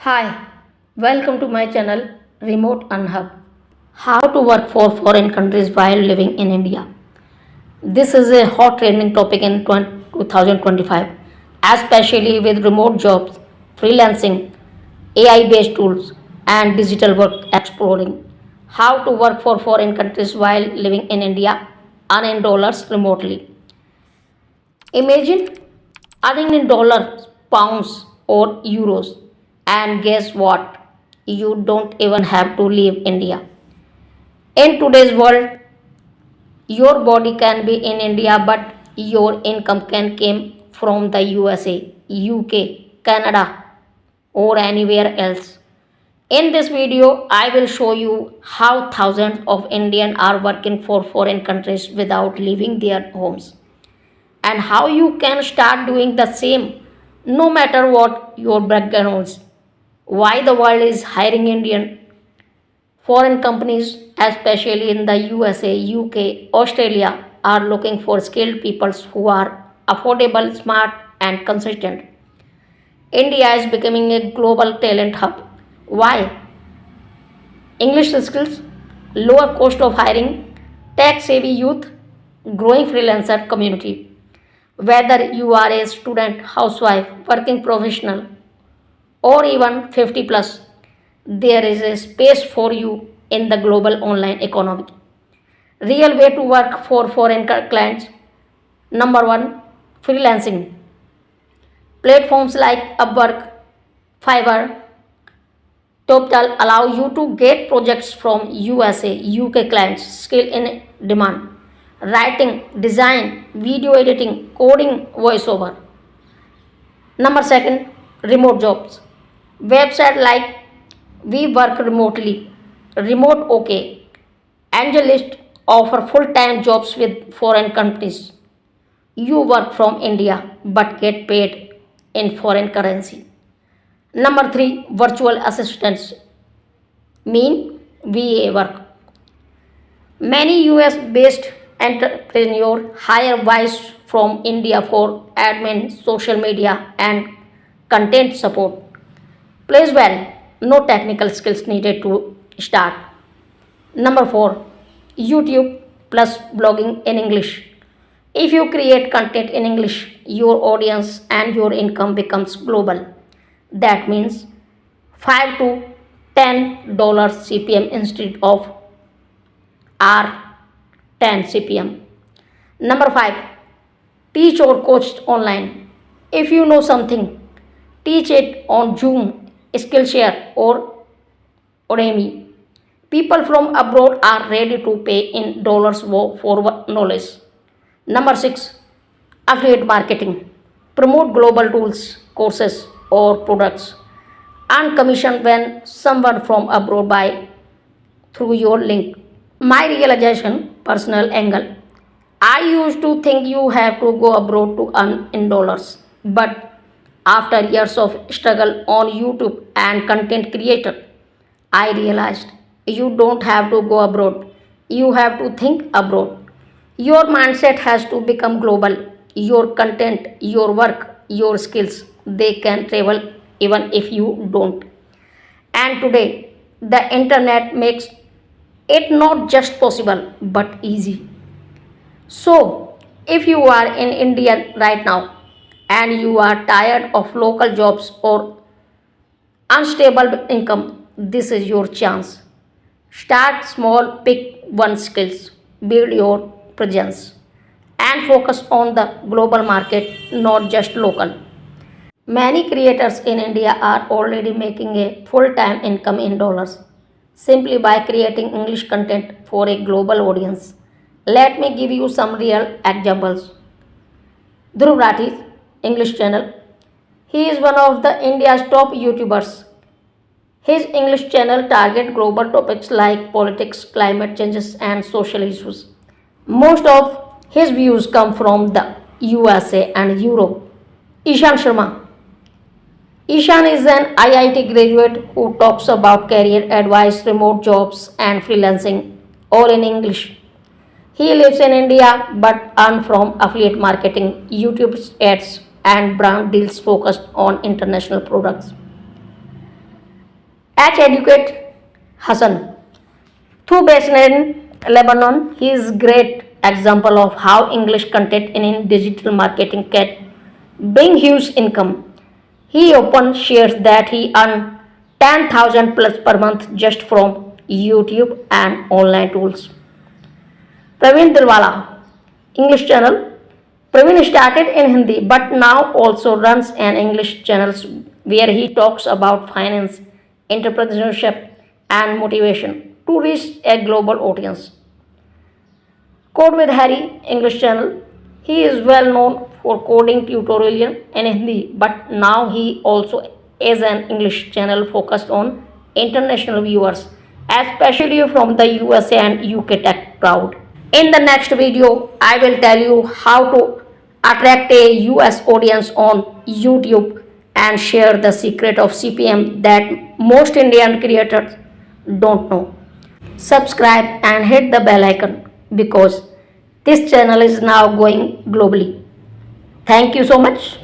Hi, welcome to my channel Remote Unhub. How to work for foreign countries while living in India. This is a hot trending topic in 2025, especially with remote jobs, freelancing, AI based tools, and digital work exploring. How to work for foreign countries while living in India, earn in dollars remotely. Imagine earning in dollars, pounds, or euros. And guess what? You don't even have to leave India. In today's world, your body can be in India, but your income can come from the USA, UK, Canada, or anywhere else. In this video, I will show you how thousands of Indians are working for foreign countries without leaving their homes, and how you can start doing the same no matter what your background is. Why the world is hiring Indian foreign companies, especially in the USA, UK, Australia, are looking for skilled people who are affordable, smart, and consistent. India is becoming a global talent hub. Why? English skills, lower cost of hiring, tech savvy youth, growing freelancer community. Whether you are a student, housewife, working professional, or even 50 plus, there is a space for you in the global online economy. Real way to work for foreign clients. Number one, freelancing. Platforms like Upwork, Fiverr, TopTal allow you to get projects from USA, UK clients, skill in demand. Writing, design, video editing, coding, voiceover. Number second, remote jobs. Website like We Work Remotely, Remote OK, AngelList offer full-time jobs with foreign companies. You work from India but get paid in foreign currency. Number three, virtual assistants mean VA work. Many US based entrepreneurs hire wives from India for admin, social media, and content support. Plays well, no technical skills needed to start. Number four, YouTube plus blogging in English. If you create content in English, your audience and your income becomes global. That means 5 to $10 CPM instead of R 10 CPM. Number 5, teach or coach online. If you know something, teach it on Zoom, Skillshare, or Udemy. People from abroad are ready to pay in dollars for knowledge. Number 6, affiliate marketing. Promote global tools, courses, or products. Earn commission when someone from abroad buy through your link. My realization, personal angle. I used to think you have to go abroad to earn in dollars. But after years of struggle on YouTube and content creator, I realized you don't have to go abroad. You have to think abroad. Your mindset has to become global. Your content, your work, your skills, they can travel even if you don't. And today, the internet makes it not just possible but easy. So, if you are in India right now and you are tired of local jobs or unstable income, this is your chance. Start small, pick one skills, build your presence, and focus on the global market, not just local. Many creators in India are already making a full time income in dollars simply by creating English content for a global audience. Let me give you some real examples. Dhruv Rathi's English channel. He is one of the India's top YouTubers. His English channel target global topics like politics, climate changes, and social issues. Most of his views come from the USA and Europe. Ishan Sharma. Ishan is an IIT graduate who talks about career advice, remote jobs, and freelancing, all in English. He lives in India but earns from affiliate marketing, YouTube ads, and brand deals focused on international products. H. Educate Hassan. Though based in Lebanon, he is great example of how English content in digital marketing can bring huge income. He often shares that he earned 10,000 plus per month just from YouTube and online tools. Praveen Dilwala, English channel. Praveen started in Hindi but now also runs an English channel where he talks about finance, entrepreneurship, and motivation to reach a global audience. Code with Harry English channel. He is well known for coding tutorial in Hindi, but now he also is an English channel focused on international viewers, especially from the USA and UK tech crowd. In the next video, I will tell you how to attract a US audience on YouTube and share the secret of CPM that most Indian creators don't know. Subscribe and hit the bell icon because this channel is now going globally. Thank you so much.